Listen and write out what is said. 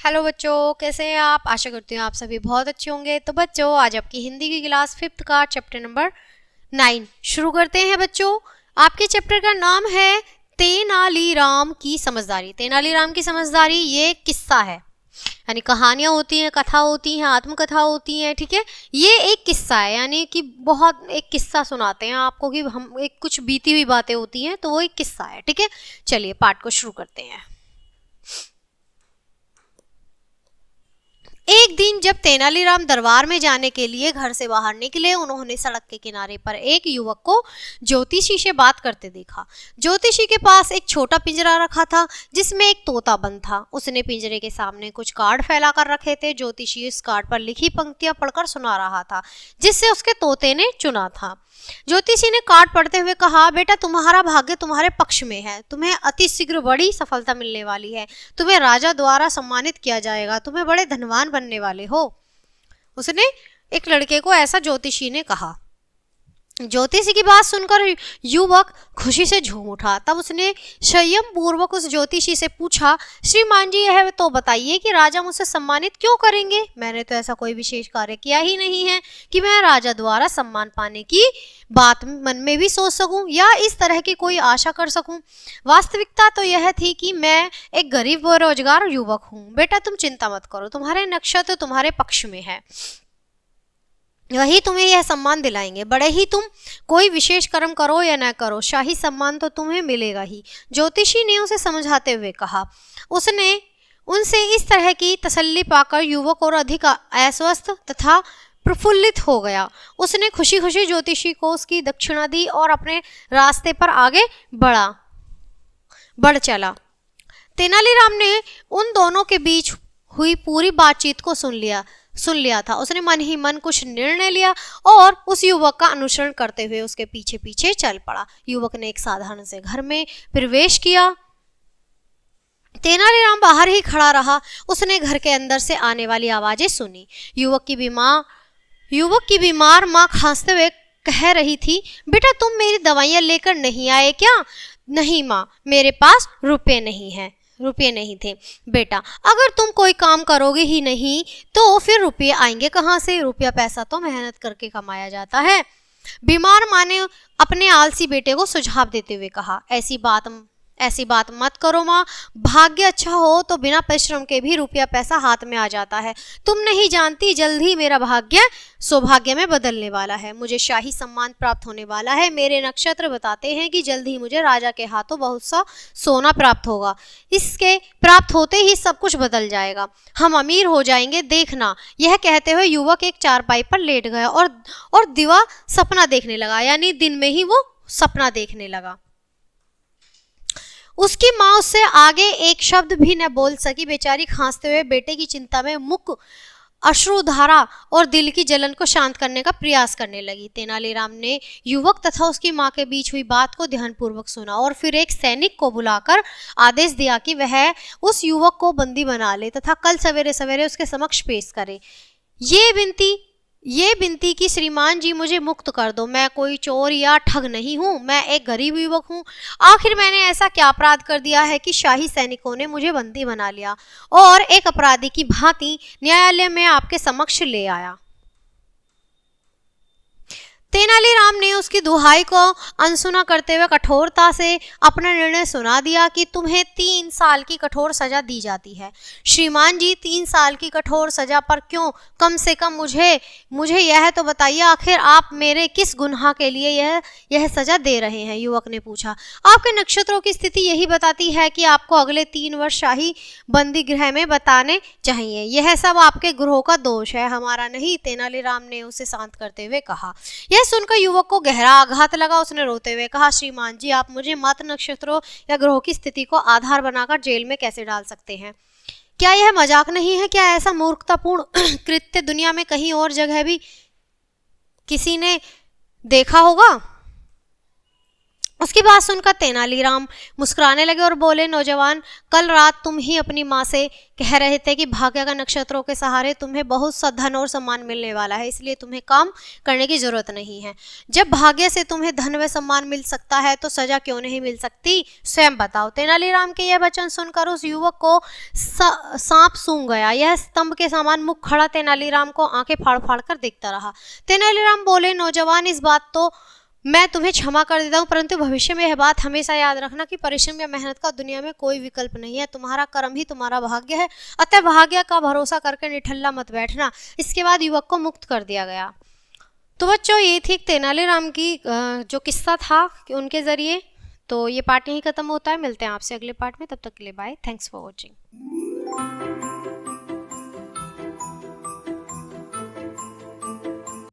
Hello बच्चों, कैसे हैं आप। आशा करती हूँ आप सभी बहुत अच्छे होंगे। तो बच्चों, आज आपकी हिंदी की क्लास 5th का चैप्टर नंबर 9 शुरू करते हैं। बच्चों, आपके चैप्टर का नाम है तेनालीराम की समझदारी। तेनालीराम की समझदारी ये किस्सा है, यानी कहानियां होती हैं, कथा होती हैं, आत्मकथा होती हैं। ठीक है, ये एक किस्सा है, यानी कि बहुत एक किस्सा सुनाते हैं आपको कि हम एक कुछ बीती हुई बातें होती हैं, तो वो एक किस्सा है। ठीक है, चलिए पाठ को शुरू करते हैं। एक दिन जब तेनालीराम दरबार में जाने के लिए घर से बाहर निकले, उन्होंने सड़क के किनारे पर एक युवक को ज्योतिषी से बात करते देखा। ज्योतिषी के पास एक छोटा पिंजरा रखा था जिसमें एक तोता बंद था। उसने पिंजरे के सामने कुछ कार्ड फैला कर रखे थे। ज्योतिषी इस कार्ड पर लिखी पंक्तियां पढ़कर सुना रहा था जिससे उसके तोते ने चुना था। ज्योतिषी ने कार्ड पढ़ते हुए कहा, बेटा तुम्हारा भाग्य तुम्हारे पक्ष में है, तुम्हें अति शीघ्र बड़ी सफलता मिलने वाली है, तुम्हें राजा द्वारा सम्मानित किया जाएगा, तुम्हें बड़े धनवान बनने वाले हो। उसने एक लड़के को ऐसा ज्योतिषी ने कहा। ज्योतिषी की बात सुनकर युवक खुशी से झूम उठा। तब उसने संयम पूर्वक उस ज्योतिषी से पूछा, श्रीमान जी यह तो बताइए कि राजा मुझसे सम्मानित क्यों करेंगे। मैंने तो ऐसा कोई विशेष कार्य किया ही नहीं है कि मैं राजा द्वारा सम्मान पाने की बात मन में भी सोच सकूं या इस तरह की कोई आशा कर सकूं। वास्तविकता तो यह थी कि मैं एक गरीब बेरोजगार युवक हूँ। बेटा तुम चिंता मत करो, तुम्हारे नक्षत्र तुम्हारे पक्ष में है, वही तुम्हें यह सम्मान दिलाएंगे। बड़े ही तुम कोई विशेष कर्म करो या न करो, शाही सम्मान तो तुम्हें मिलेगा ही, ज्योतिषी ने उसे समझाते हुए कहा। उसने उनसे इस तरह की तसल्ली पाकर युवक और अधिक आश्वस्त तथा प्रफुल्लित हो गया। उसने खुशी खुशी ज्योतिषी को उसकी दक्षिणा दी और अपने रास्ते पर आगे बढ़ चला। तेनालीराम ने उन दोनों के बीच हुई पूरी बातचीत को सुन लिया था। उसने मन ही मन कुछ निर्णय लिया और उस युवक का अनुसरण करते हुए उसके पीछे पीछे चल पड़ा। युवक ने एक साधारण से घर में प्रवेश किया। तेनालीराम बाहर ही खड़ा रहा। उसने घर के अंदर से आने वाली आवाजें सुनी। युवक की बीमार माँ खांसते हुए कह रही थी, बेटा तुम मेरी दवाइयां लेकर नहीं आए क्या। नहीं माँ, मेरे पास रुपए नहीं थे। बेटा अगर तुम कोई काम करोगे ही नहीं तो फिर रुपये आएंगे कहाँ से। रुपया पैसा तो मेहनत करके कमाया जाता है। बीमार माँ ने अपने आलसी बेटे को सुझाव देते हुए कहा, ऐसी बात मत करो माँ, भाग्य अच्छा हो तो बिना परिश्रम के भी रुपया पैसा हाथ में आ जाता है। तुम नहीं जानती, जल्द ही मेरा भाग्य सौभाग्य में बदलने वाला है, मुझे शाही सम्मान प्राप्त होने वाला है। मेरे नक्षत्र बताते हैं कि जल्द ही मुझे राजा के हाथों बहुत सा सोना प्राप्त होगा। इसके प्राप्त होते ही सब कुछ बदल जाएगा, हम अमीर हो जाएंगे, देखना। यह कहते हुए युवक एक चारपाई पर लेट गया और दिवा सपना देखने लगा, यानी दिन में ही वो सपना देखने लगा। उसकी माँ उससे आगे एक शब्द भी न बोल सकी। बेचारी खांसते हुए बेटे की चिंता में मुख अश्रुधारा और दिल की जलन को शांत करने का प्रयास करने लगी। तेनालीराम ने युवक तथा उसकी माँ के बीच हुई बात को ध्यानपूर्वक सुना और फिर एक सैनिक को बुलाकर आदेश दिया कि वह उस युवक को बंदी बना ले तथा कल सवेरे सवेरे उसके समक्ष पेश करे। ये विनती कि श्रीमान जी मुझे मुक्त कर दो, मैं कोई चोर या ठग नहीं हूँ, मैं एक गरीब युवक हूँ। आखिर मैंने ऐसा क्या अपराध कर दिया है कि शाही सैनिकों ने मुझे बंदी बना लिया और एक अपराधी की भांति न्यायालय में आपके समक्ष ले आया। तेनालीराम ने उसकी दुहाई को अनसुना करते हुए कठोरता से अपना निर्णय सुना दिया कि तुम्हें 3 साल की कठोर सजा दी जाती है। श्रीमान जी 3 साल की कठोर सजा पर क्यों, कम से कम मुझे यह तो बताइए, आखिर आप मेरे किस गुनाह के लिए यह सजा दे रहे हैं। युवक ने पूछा। आपके नक्षत्रों की स्थिति यही बताती है कि आपको अगले 3 वर्ष शाही बंदी गृह में बताने चाहिए। यह सब आपके ग्रहों का दोष है, हमारा नहीं, तेनालीराम ने उसे शांत करते हुए कहा। यह सुनकर युवक को गहरा आघात लगा। उसने रोते हुए कहा, श्रीमान जी आप मुझे मत नक्षत्रों या ग्रहों की स्थिति को आधार बनाकर जेल में कैसे डाल सकते हैं। क्या यह मजाक नहीं है। क्या ऐसा मूर्खतापूर्ण कृत्य दुनिया में कहीं और जगह भी किसी ने देखा होगा। उसकी बात सुनकर तेनालीराम मुस्कुराने लगे और बोले, नौजवान, कल रात तुम ही अपनी माँ से कह रहे थे कि भाग्य का नक्षत्रों के सहारे तुम्हें बहुत सा धन और सम्मान मिलने वाला है, इसलिए तुम्हें काम करने की जरूरत नहीं है। जब भाग्य से तुम्हें धन व सम्मान मिल सकता है तो सजा क्यों नहीं मिल सकती, स्वयं बताओ। तेनालीराम के यह वचन सुनकर उस युवक को सांप सूंघ गया। यह स्तंभ के समान मुख खड़ा तेनालीराम को आंखें फाड़ फाड़ कर देखता रहा। तेनालीराम बोले, नौजवान, इस बात तो मैं तुम्हें क्षमा कर देता हूँ, परंतु भविष्य में यह बात हमेशा याद रखना कि परिश्रम या मेहनत का दुनिया में कोई विकल्प नहीं है। तुम्हारा कर्म ही तुम्हारा भाग्य है, अतः भाग्य का भरोसा करके निठल्ला मत बैठना। इसके बाद युवक को मुक्त कर दिया गया। तो बच्चों, ये थी तेनालीराम की जो किस्सा था कि उनके जरिए। तो ये पार्ट यहीं खत्म होता है। मिलते हैं आपसे अगले पार्ट में, तब तक के लिए बाय। Thanks for watching.